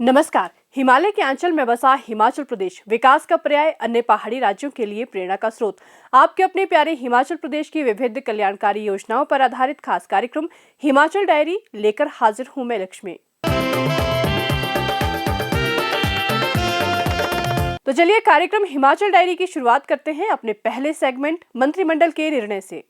नमस्कार। हिमालय के आंचल में बसा हिमाचल प्रदेश विकास का पर्याय, अन्य पहाड़ी राज्यों के लिए प्रेरणा का स्रोत। आपके अपने प्यारे हिमाचल प्रदेश की विविध कल्याणकारी योजनाओं पर आधारित खास कार्यक्रम हिमाचल डायरी लेकर हाजिर हूं मैं लक्ष्मी। तो चलिए कार्यक्रम हिमाचल डायरी की शुरुआत करते हैं अपने पहले सेगमेंट मंत्रिमंडल के निर्णय से।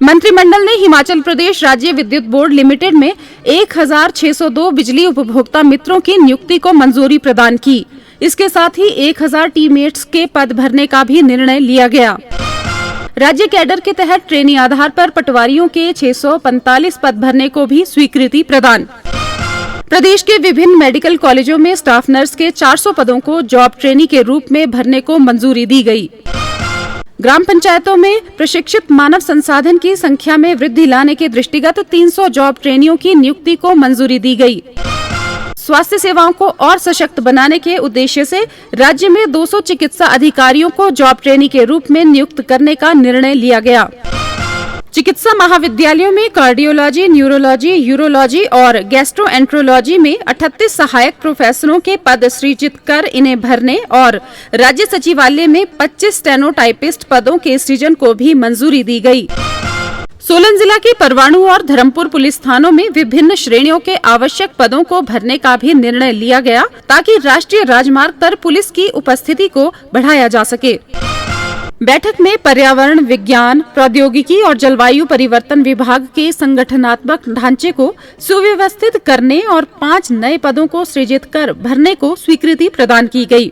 मंत्रिमंडल ने हिमाचल प्रदेश राज्य विद्युत बोर्ड लिमिटेड में 1602 बिजली उपभोक्ता मित्रों की नियुक्ति को मंजूरी प्रदान की। इसके साथ ही 1000 टीममेट्स के पद भरने का भी निर्णय लिया गया। राज्य कैडर के तहत ट्रेनी आधार पर पटवारियों के 645 पद भरने को भी स्वीकृति प्रदान। प्रदेश के विभिन्न मेडिकल कॉलेजों में स्टाफ नर्स के 400 पदों को जॉब ट्रेनी के रूप में भरने को मंजूरी दी गई। ग्राम पंचायतों में प्रशिक्षित मानव संसाधन की संख्या में वृद्धि लाने के दृष्टिगत 300 जॉब ट्रेनियों की नियुक्ति को मंजूरी दी गई। स्वास्थ्य सेवाओं को और सशक्त बनाने के उद्देश्य से राज्य में 200 चिकित्सा अधिकारियों को जॉब ट्रेनी के रूप में नियुक्त करने का निर्णय लिया गया। चिकित्सा महाविद्यालयों में कार्डियोलॉजी, न्यूरोलॉजी, यूरोलॉजी और गैस्ट्रोएंट्रोलॉजी में 38 सहायक प्रोफेसरों के पद सृजित कर इन्हें भरने और राज्य सचिवालय में 25 स्टेनोटाइपिस्ट पदों के सृजन को भी मंजूरी दी गई। सोलन जिला के परवाणु और धर्मपुर पुलिस थानों में विभिन्न श्रेणियों के आवश्यक पदों को भरने का भी निर्णय लिया गया ताकि राष्ट्रीय राजमार्ग पर पुलिस की उपस्थिति को बढ़ाया जा सके। बैठक में पर्यावरण विज्ञान, प्रौद्योगिकी और जलवायु परिवर्तन विभाग के संगठनात्मक ढांचे को सुव्यवस्थित करने और 5 नए पदों को सृजित कर भरने को स्वीकृति प्रदान की गई।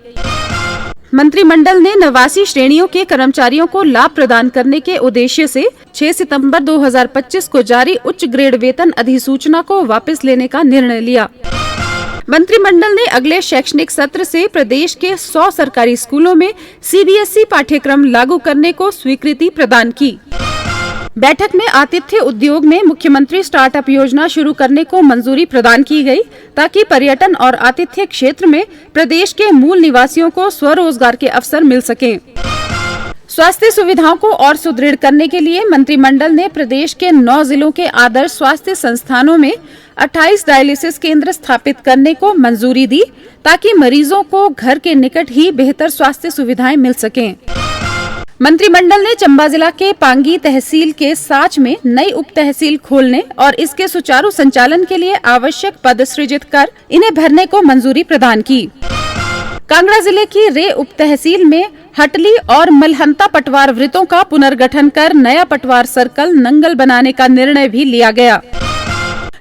मंत्रिमंडल ने 89 श्रेणियों के कर्मचारियों को लाभ प्रदान करने के उद्देश्य से 6 सितंबर 2025 को जारी उच्च ग्रेड वेतन अधिसूचना को वापस लेने का निर्णय लिया। मंत्रिमंडल ने अगले शैक्षणिक सत्र से प्रदेश के 100 सरकारी स्कूलों में सीबीएसई पाठ्यक्रम लागू करने को स्वीकृति प्रदान की। बैठक में आतिथ्य उद्योग में मुख्यमंत्री स्टार्टअप योजना शुरू करने को मंजूरी प्रदान की गई ताकि पर्यटन और आतिथ्य क्षेत्र में प्रदेश के मूल निवासियों को स्वरोजगार के अवसर मिल सकें। स्वास्थ्य सुविधाओं को और सुदृढ़ करने के लिए मंत्रिमंडल ने प्रदेश के 9 जिलों के आदर्श स्वास्थ्य संस्थानों में 28 डायलिसिस केंद्र स्थापित करने को मंजूरी दी ताकि मरीजों को घर के निकट ही बेहतर स्वास्थ्य सुविधाएं मिल सकें। मंत्रिमंडल ने चंबा जिला के पांगी तहसील के साच में नई उप तहसील खोलने और इसके सुचारू संचालन के लिए आवश्यक पद सृजित कर इन्हें भरने को मंजूरी प्रदान की। कांगड़ा जिले की रे उप तहसील में हटली और मलहंता पटवार वृत्तों का पुनर्गठन कर नया पटवार सर्कल नंगल बनाने का निर्णय भी लिया गया।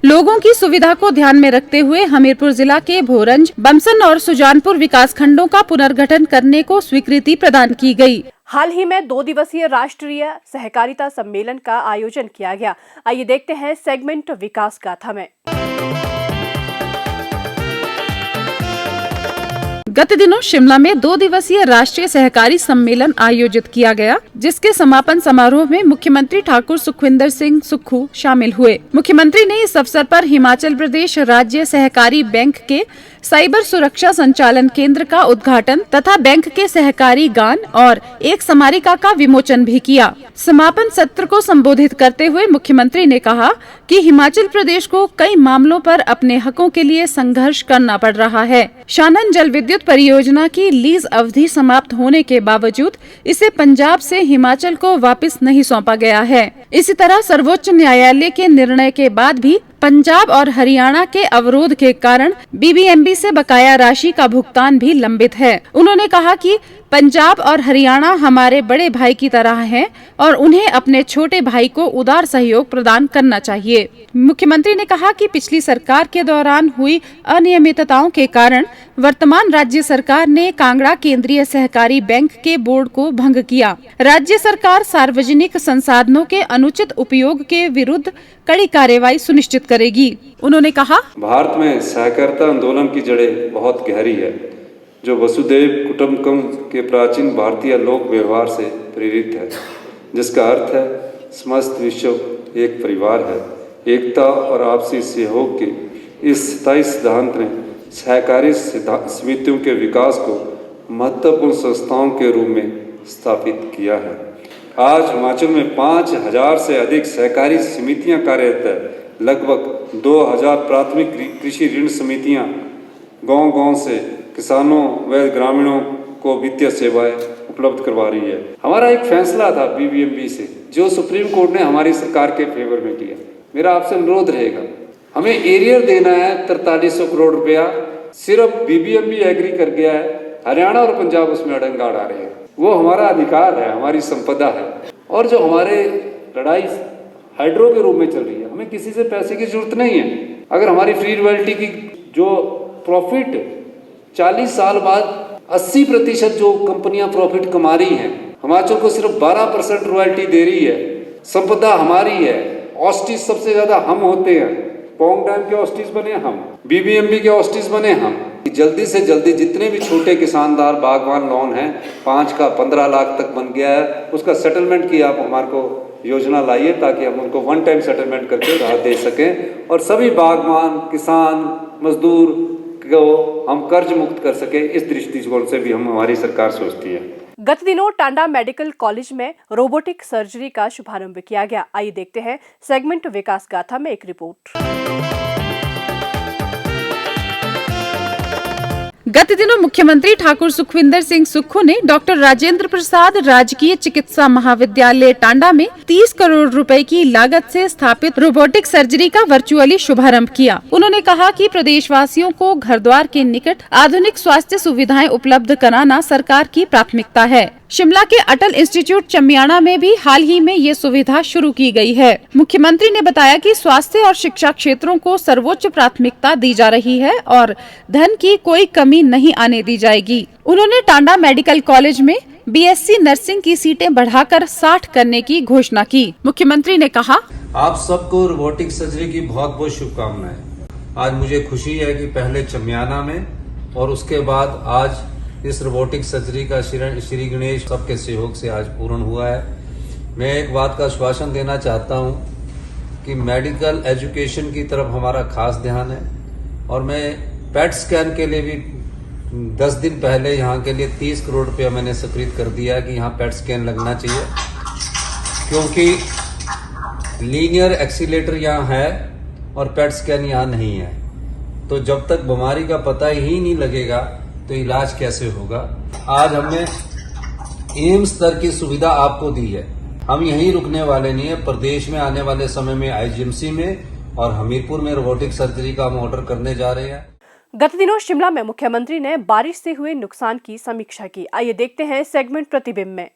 लोगों की सुविधा को ध्यान में रखते हुए हमीरपुर जिला के भोरंज, बमसन और सुजानपुर विकास खंडों का पुनर्गठन करने को स्वीकृति प्रदान की गई। हाल ही में 2 दिवसीय राष्ट्रीय सहकारिता सम्मेलन का आयोजन किया गया। आइए देखते हैं सेगमेंट विकास गाथा में। गत दिनों शिमला में 2 दिवसीय राष्ट्रीय सहकारी सम्मेलन आयोजित किया गया, जिसके समापन समारोह में मुख्यमंत्री ठाकुर सुखविंदर सिंह सुक्खू शामिल हुए। मुख्यमंत्री ने इस अवसर पर हिमाचल प्रदेश राज्य सहकारी बैंक के साइबर सुरक्षा संचालन केंद्र का उद्घाटन तथा बैंक के सहकारी गान और एक स्मारिका का विमोचन भी किया। समापन सत्र को संबोधित करते हुए मुख्यमंत्री ने कहा कि हिमाचल प्रदेश को कई मामलों पर अपने हकों के लिए संघर्ष करना पड़ रहा है। शानन जल विद्युत परियोजना की लीज अवधि समाप्त होने के बावजूद इसे पंजाब से हिमाचल को वापस नहीं सौंपा गया है। इसी तरह सर्वोच्च न्यायालय के निर्णय के बाद भी पंजाब और हरियाणा के अवरोध के कारण बीबीएमबी से बकाया राशि का भुगतान भी लंबित है। उन्होंने कहा कि पंजाब और हरियाणा हमारे बड़े भाई की तरह हैं और उन्हें अपने छोटे भाई को उदार सहयोग प्रदान करना चाहिए। मुख्यमंत्री ने कहा कि पिछली सरकार के दौरान हुई अनियमितताओं के कारण वर्तमान राज्य सरकार ने कांगड़ा केंद्रीय सहकारी बैंक के बोर्ड को भंग किया। राज्य सरकार सार्वजनिक संसाधनों के अनुचित उपयोग के विरुद्ध कड़ी कार्रवाई सुनिश्चित करेगी। उन्होंने कहा, भारत में सहकारिता आंदोलन की जड़ें बहुत गहरी है, जो वसुधैव कुटुंबकम के प्राचीन भारतीय लोक व्यवहार से प्रेरित है, जिसका अर्थ है समस्त विश्व एक परिवार है। एकता और आपसी सहयोग के इस स्थायी सिद्धांत ने सहकारी समितियों के विकास को महत्वपूर्ण संस्थाओं के रूप में स्थापित किया है। आज हिमाचल में 5,000 से अधिक सहकारी समितियां कार्यरत है। लगभग 2,000 प्राथमिक कृषि ऋण समितियां गांव-गांव से किसानों व ग्रामीणों को वित्तीय सेवाएं उपलब्ध करवा रही है। हमारा एक फैसला था बीबीएमबी से, जो सुप्रीम कोर्ट ने हमारी सरकार के फेवर में किया। मेरा आपसे अनुरोध रहेगा, हमें एरियर देना है 4300 करोड़ रुपया, सिर्फ बीबीएमबी एग्री कर गया है, हरियाणा और पंजाब उसमें अड़ंगा अड़ा रहे हैं। वो हमारा अधिकार है, हमारी संपदा है। और जो हमारे लड़ाई हाइड्रो के रूप में चल रही है, हमें किसी से पैसे की जरूरत नहीं है। अगर हमारी फ्री रॉयल्टी की जो प्रॉफिट 40 साल बाद 80% जो कंपनियां प्रॉफिट कमा रही हैं, हिमाचल को सिर्फ 12% रॉयल्टी दे रही है। संपदा हमारी है। ऑस्टिस सबसे ज्यादा हम होते हैं। पोंग डैम के ऑस्टिस बने हम, बीबीएमबी के ऑस्टिस बने हम। जल्दी से जल्दी जितने भी छोटे किसानदार बागवान लोन हैं, 5 का 15 लाख तक बन गया है, उसका सेटलमेंट की आप हमारे को योजना लाइए, ताकि हम उनको वन टाइम सेटलमेंट करके राहत दे सकें और सभी बागवान, किसान, मजदूर को हम कर्ज मुक्त कर सके। इस दृष्टिकोण से भी हमारी सरकार सोचती है। गत दिनों टांडा मेडिकल कॉलेज में रोबोटिक सर्जरी का शुभारंभ किया गया। आइए देखते हैं सेगमेंट विकास गाथा में एक रिपोर्ट। गत दिनों मुख्यमंत्री ठाकुर सुखविंदर सिंह सुक्खू ने डॉक्टर राजेंद्र प्रसाद राजकीय चिकित्सा महाविद्यालय टांडा में 30 करोड़ रुपए की लागत से स्थापित रोबोटिक सर्जरी का वर्चुअली शुभारंभ किया। उन्होंने कहा कि प्रदेशवासियों को घर द्वार के निकट आधुनिक स्वास्थ्य सुविधाएं उपलब्ध कराना सरकार की प्राथमिकता है। शिमला के अटल इंस्टीट्यूट चमियाना में भी हाल ही में ये सुविधा शुरू की गई है। मुख्यमंत्री ने बताया कि स्वास्थ्य और शिक्षा क्षेत्रों को सर्वोच्च प्राथमिकता दी जा रही है और धन की कोई कमी नहीं आने दी जाएगी। उन्होंने टांडा मेडिकल कॉलेज में बीएससी नर्सिंग की सीटें बढ़ाकर 60 करने की घोषणा की। मुख्यमंत्री ने कहा, आप सबको रोबोटिक सर्जरी की बहुत बहुत शुभकामनाएं। आज मुझे खुशी है कि पहले चमियाना में और उसके बाद आज इस रोबोटिक सर्जरी का श्री गणेश सबके सहयोग से आज पूर्ण हुआ है। मैं एक बात का आश्वासन देना चाहता हूं कि मेडिकल एजुकेशन की तरफ हमारा खास ध्यान है और मैं पेट स्कैन के लिए भी 10 दिन पहले यहाँ के लिए 30 करोड़ रुपया मैंने स्वीकृत कर दिया है कि यहाँ पेट स्कैन लगना चाहिए, क्योंकि लीनियर एक्सीलेटर यहाँ है और पेट स्कैन यहाँ नहीं है। तो जब तक बीमारी का पता ही नहीं लगेगा तो इलाज कैसे होगा। आज हमने एम्स स्तर की सुविधा आपको दी है। हम यहीं रुकने वाले नहीं है, प्रदेश में आने वाले समय में आईजीएमसी में और हमीरपुर में रोबोटिक सर्जरी का हम ऑर्डर करने जा रहे हैं। गत दिनों शिमला में मुख्यमंत्री ने बारिश से हुए नुकसान की समीक्षा की। आइए देखते हैं सेगमेंट प्रतिबिंब में।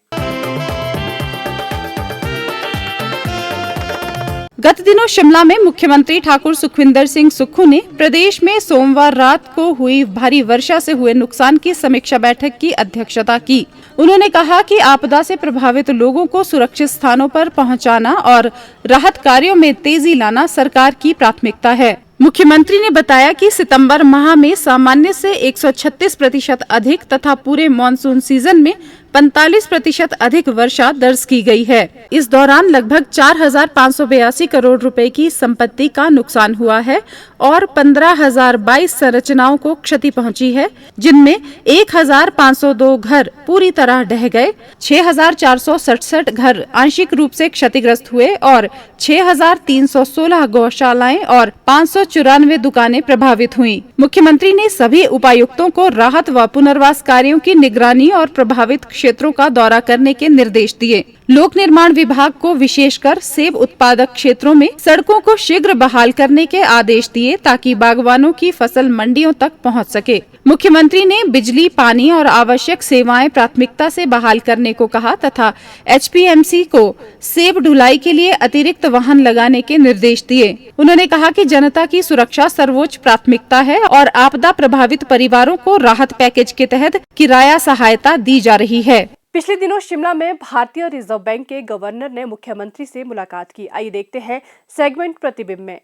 गत दिनों शिमला में मुख्यमंत्री ठाकुर सुखविंदर सिंह सुक्खू ने प्रदेश में सोमवार रात को हुई भारी वर्षा से हुए नुकसान की समीक्षा बैठक की अध्यक्षता की। उन्होंने कहा कि आपदा से प्रभावित लोगों को सुरक्षित स्थानों पर पहुंचाना और राहत कार्यों में तेजी लाना सरकार की प्राथमिकता है। मुख्यमंत्री ने बताया कि सितंबर माह में सामान्य से 136% अधिक तथा पूरे मॉनसून सीजन में 45% अधिक वर्षा दर्ज की गई है। इस दौरान लगभग 4,582 करोड़ रुपए की संपत्ति का नुकसान हुआ है और 15,022 संरचनाओं को क्षति पहुंची है, जिनमें 1,502 घर पूरी तरह ढह गए, 6,467 घर आंशिक रूप से क्षतिग्रस्त हुए और 6,316 गौशालाएं और 594 दुकानें प्रभावित हुईं। मुख्यमंत्री ने सभी उपायुक्तों को राहत व पुनर्वास कार्यों की निगरानी और प्रभावित क्षेत्रों का दौरा करने के निर्देश दिए। लोक निर्माण विभाग को विशेषकर सेब उत्पादक क्षेत्रों में सड़कों को शीघ्र बहाल करने के आदेश दिए ताकि बागवानों की फसल मंडियों तक पहुंच सके। मुख्यमंत्री ने बिजली, पानी और आवश्यक सेवाएं प्राथमिकता से बहाल करने को कहा तथा एचपीएमसी को सेब ढुलाई के लिए अतिरिक्त वाहन लगाने के निर्देश दिए। उन्होंने कहा कि जनता की सुरक्षा सर्वोच्च प्राथमिकता है और आपदा प्रभावित परिवारों को राहत पैकेज के तहत किराया सहायता दी जा रही है। पिछले दिनों शिमला में भारतीय रिजर्व बैंक के गवर्नर ने मुख्यमंत्री से मुलाकात की। आइए देखते हैं सेगमेंट प्रतिबिंब में।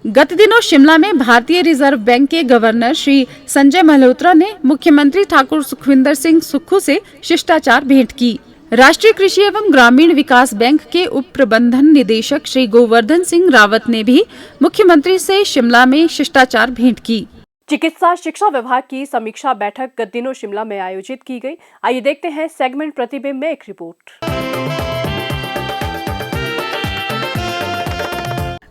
गत दिनों शिमला में भारतीय रिजर्व बैंक के गवर्नर श्री संजय मल्होत्रा ने मुख्यमंत्री ठाकुर सुखविंदर सिंह सुक्खू से शिष्टाचार भेंट की। राष्ट्रीय कृषि एवं ग्रामीण विकास बैंक के उप प्रबंधन निदेशक श्री गोवर्धन सिंह रावत ने भी मुख्यमंत्री से शिमला में शिष्टाचार भेंट की। चिकित्सा शिक्षा विभाग की समीक्षा बैठक गत दिनों शिमला में आयोजित की गई। आइए देखते हैं सेगमेंट प्रतिबिंब में एक रिपोर्ट।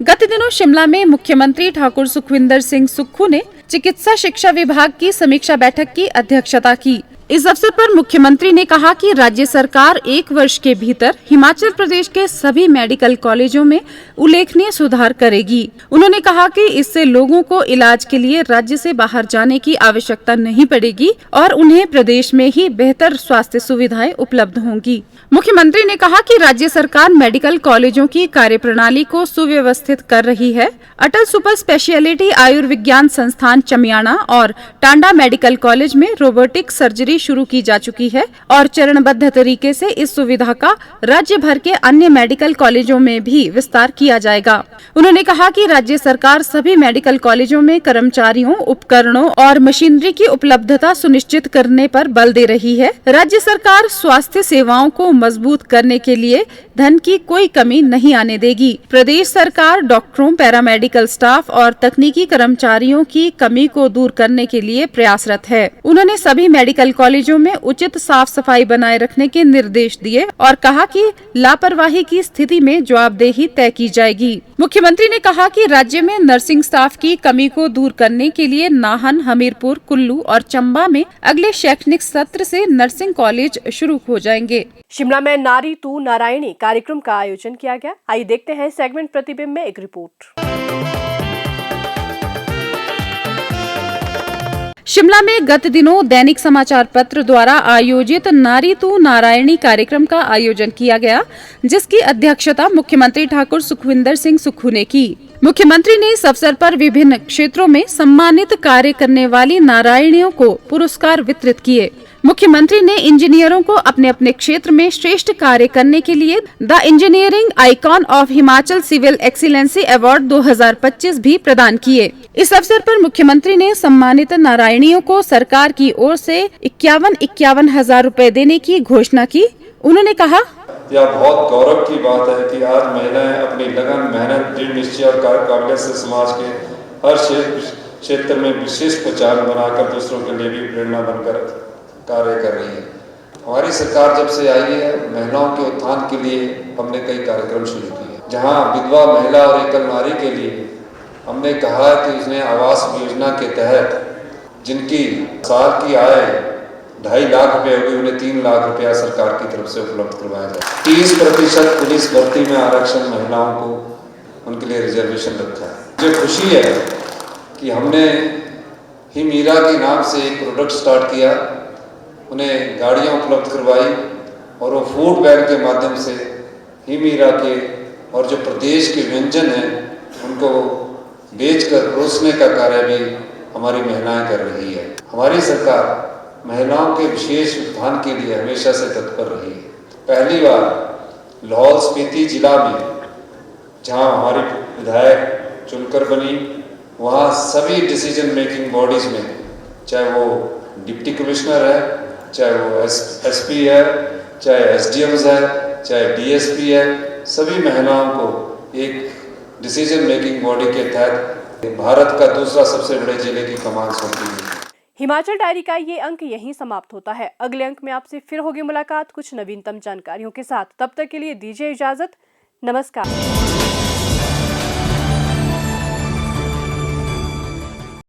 गत दिनों शिमला में मुख्यमंत्री ठाकुर सुखविंदर सिंह सुक्खू ने चिकित्सा शिक्षा विभाग की समीक्षा बैठक की अध्यक्षता की। इस अवसर पर मुख्यमंत्री ने कहा कि राज्य सरकार 1 वर्ष के भीतर हिमाचल प्रदेश के सभी मेडिकल कॉलेजों में उल्लेखनीय सुधार करेगी। उन्होंने कहा कि इससे लोगों को इलाज के लिए राज्य से बाहर जाने की आवश्यकता नहीं पड़ेगी और उन्हें प्रदेश में ही बेहतर स्वास्थ्य सुविधाएं उपलब्ध होंगी। मुख्यमंत्री ने कहा कि राज्य सरकार मेडिकल कॉलेजों की कार्यप्रणाली को सुव्यवस्थित कर रही है। अटल सुपर स्पेशलिटी आयुर्विज्ञान संस्थान चमियाना और टांडा मेडिकल कॉलेज में रोबोटिक सर्जरी शुरू की जा चुकी है और चरणबद्ध तरीके से इस सुविधा का राज्य भर के अन्य मेडिकल कॉलेजों में भी विस्तार किया जाएगा। उन्होंने कहा कि राज्य सरकार सभी मेडिकल कॉलेजों में कर्मचारियों, उपकरणों और मशीनरी की उपलब्धता सुनिश्चित करने पर बल दे रही है। राज्य सरकार स्वास्थ्य सेवाओं को मजबूत करने के लिए धन की कोई कमी नहीं आने देगी। प्रदेश सरकार डॉक्टरों, पैरामेडिकल स्टाफ और तकनीकी कर्मचारियों की कमी को दूर करने के लिए प्रयासरत है। उन्होंने सभी मेडिकल कॉलेजों में उचित साफ सफाई बनाए रखने के निर्देश दिए और कहा कि लापरवाही की स्थिति में जवाबदेही तय की जाएगी। मुख्यमंत्री ने कहा कि राज्य में नर्सिंग स्टाफ की कमी को दूर करने के लिए नाहन, हमीरपुर, कुल्लू और चंबा में अगले शैक्षणिक सत्र से नर्सिंग कॉलेज शुरू हो जाएंगे। शिमला में नारी तू नारायणी कार्यक्रम का आयोजन किया गया। आइए देखते हैं सेगमेंट प्रतिबिंब में एक रिपोर्ट। शिमला में गत दिनों दैनिक समाचार पत्र द्वारा आयोजित नारी तू नारायणी कार्यक्रम का आयोजन किया गया, जिसकी अध्यक्षता मुख्यमंत्री ठाकुर सुखविंदर सिंह सुक्खू ने की। मुख्यमंत्री ने इस अवसर पर विभिन्न क्षेत्रों में सम्मानित कार्य करने वाली नारायणियों को पुरस्कार वितरित किए। मुख्यमंत्री ने इंजीनियरों को अपने अपने क्षेत्र में श्रेष्ठ कार्य करने के लिए the engineering icon of Himachal civil excellency award 2025 भी प्रदान किए। इस अवसर पर मुख्यमंत्री ने सम्मानित नारायणियों को सरकार की ओर से 51 हजार रुपए देने की घोषणा की। उन्होंने कहा, यह बहुत गौरव की बात है कि आज महिलाएं अपनी लगन, मेहनत, दृढ़ निश्चय और काबिलियत से समाज के हर क्षेत्र में विशेष पहचान बनाकर दूसरों के लिए भी प्रेरणा बनकर कार्य कर रही है। हमारी सरकार जब से आई है, महिलाओं के उत्थान के लिए हमने कई कार्यक्रम शुरू किए। जहां विधवा महिला और एकल नारी के लिए हमने कहा कि उसने आवास योजना के तहत जिनकी साल की आय 2.5 लाख रुपए होगी, उन्हें 3 लाख रुपया सरकार की तरफ से उपलब्ध करवाया जाए। 30% पुलिस भर्ती में आरक्षण महिलाओं को उनके लिए रिजर्वेशन रखा है। मुझे खुशी है कि हमने ही मीरा के नाम से एक प्रोडक्ट स्टार्ट किया, उन्हें गाड़ियाँ उपलब्ध करवाई और वो फूड बैंक के माध्यम से ही मीरा के और जो प्रदेश के व्यंजन हैं उनको बेचकर परोसने का कार्य भी हमारी महिलाएं कर रही है। हमारी सरकार महिलाओं के विशेष उत्थान के लिए हमेशा से तत्पर रही है। पहली बार लाहौल स्पीति जिला में जहां हमारी विधायक चुनकर बनी, वहां सभी डिसीजन मेकिंग बॉडीज में, चाहे वो डिप्टी कमिश्नर है, चाहे वो एसपी है, चाहे एसडीएम्स है, चाहे डीएसपी है, सभी महिलाओं को एक डिसीजन मेकिंग बॉडी के तहत भारत का दूसरा सबसे बड़े जिले की कमान सौंपी है। हिमाचल डायरी का ये अंक यहीं समाप्त होता है। अगले अंक में आपसे फिर होगी मुलाकात कुछ नवीनतम जानकारियों के साथ। तब तक के लिए दीजिए इजाजत। नमस्कार।